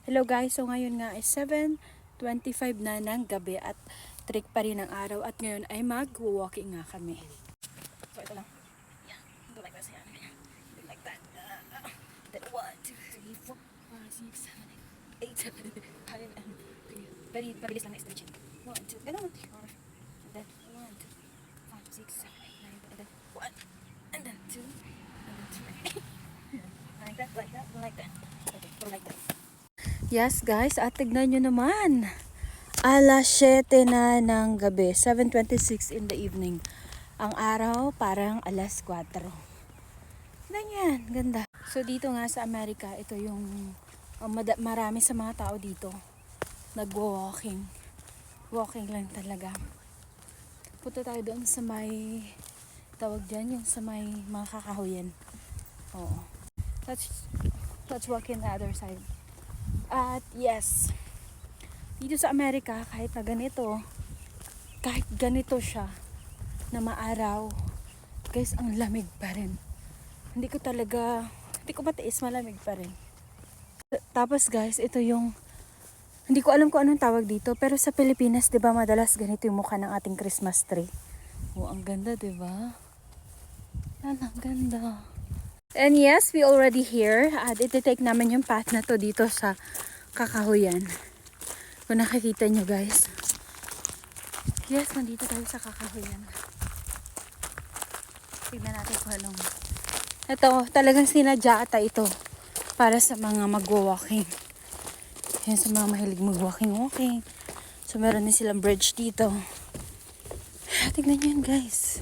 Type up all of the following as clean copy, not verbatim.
Hello guys, so ngayon nga ay 7:25 na ng gabi at trick pa rin ang araw at ngayon ay mag-walking nga kami. So ito lang. Yeah, do like this. Yeah, do like that. Then 1, 2, 3, 4, 5, 6, 7, 8, 9, 10. Pabilis lang na stretching. 1, 2, ganun. And then 1, 2, 5, 6, 7, 8, 9, and then 1, and then 2, and then 3. Like that, like that, like that. Okay, go like that. Yes guys, at tignan nyo naman. Alas 7 na ng gabi, 7:26 in the evening. Ang araw parang alas 4. Ganyan, ganda. So dito nga sa Amerika, ito yung marami sa mga tao dito. Nagwo-walking. Walking lang talaga. Punta tayo doon sa may, tawag dyan, yung sa may mga kakahuyan. Oo. Let's walk in the other side. At yes, dito sa Amerika, kahit ganito siya na maaraw, guys, ang lamig pa rin. Hindi ko matiis, malamig pa rin. Tapos guys, ito yung, hindi ko alam kung anong tawag dito, pero sa Pilipinas, di ba madalas ganito yung mukha ng ating Christmas tree. Oh, ang ganda, di ba? Ang ganda. And yes, we already here. At iti-take namin yung path na to dito sa kakahuyan. Kung nakikita nyo guys. Yes, nandito tayo sa kakahuyan. Tignan natin kung anong. Ito, talagang sinadya ata ito para sa mga magwo-walking. Yan, sa mga mahilig mag-walking. So, meron din silang bridge dito. Tignan nyo yan guys.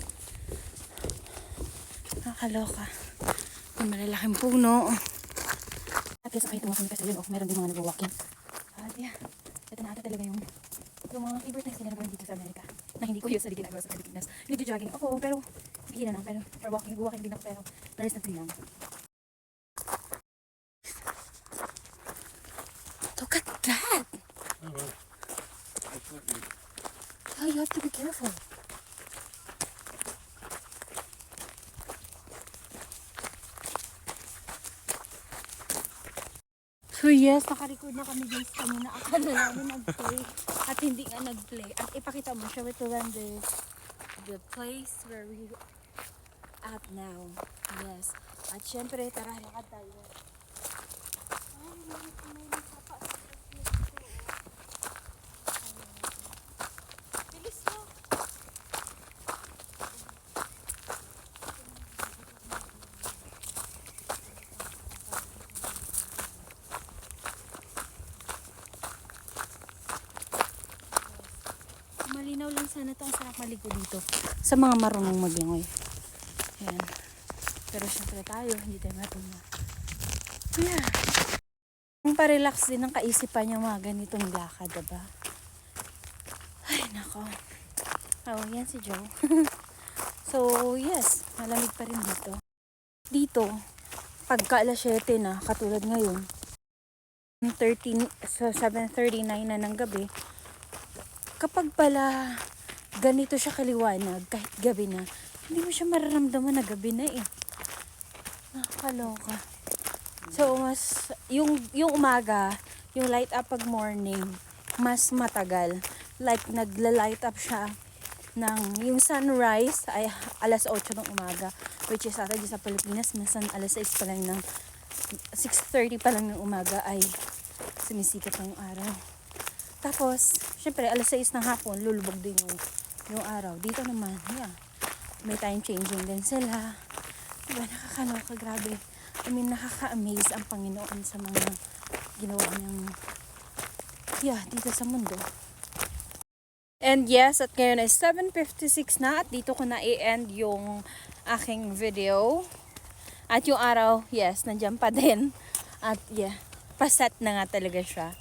Nakakaloka. May malalaking puno. At kasi kahit tumakang kasi yun, meron din mga nag-walking. At yeah, ito na ata talaga yung mga favorite na ginagawa dito sa Amerika. Na hindi ko usually ginagawa sa Pilipinas. Nag-jogging ako, pero hindi na lang. Pero for walking din ako, pero nalis na lang. Look at that! Oh, you have to be careful. So yes, naka-record na kami guys kanina. Akala namin nag-play at hindi nga nag-play. At ipakita mo siya with the place where we at now. Yes. At syempre, tara, lakad tayo. Bilis mo. Malinaw lang sana ito. Ang sarap maligo dito. Sa mga marunong maglangoy. Ayan. Pero syempre tayo, hindi tayo marunong. Yeah. Ang pa-relax din ang kaisipan yung mga ganitong lakad, diba? Ay, nako. Oh, yan si Joe. So, yes. Malamig pa rin dito. Dito, pagka alas 7 na, katulad ngayon, 7:39 na ng gabi, kapag pala ganito siya kaliwanag, kahit gabi na, hindi mo siya mararamdaman na gabi na eh. Nakakaloka. So, yung umaga, yung light up pag morning, mas matagal. Like, nagla-light up siya yung sunrise ay alas 8 ng umaga. Which is ata sa Pilipinas, minsan alas 6 pa lang 6:30 pa lang ng umaga ay sumisikat na yung araw. Tapos, syempre, alas 6 ng hapon, lulubog din yung araw. Dito naman, yeah, may time changing din sila. Diba, nakakaloka, grabe. I mean, nakaka-amaze ang Panginoon sa mga ginawa niyang, yeah, dito sa mundo. And yes, at ngayon ay 7:56 na at dito ko na i-end yung aking video. At yung araw, yes, nandiyan pa din. At yeah, paset na nga talaga siya.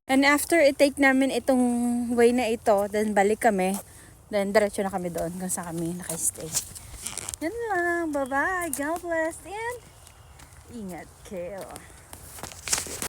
And after i-take namin itong way na ito, then balik kami. Then diretso na kami doon kung saan kami nakastay. Yan lang. Bye-bye. God bless. And ingat kayo.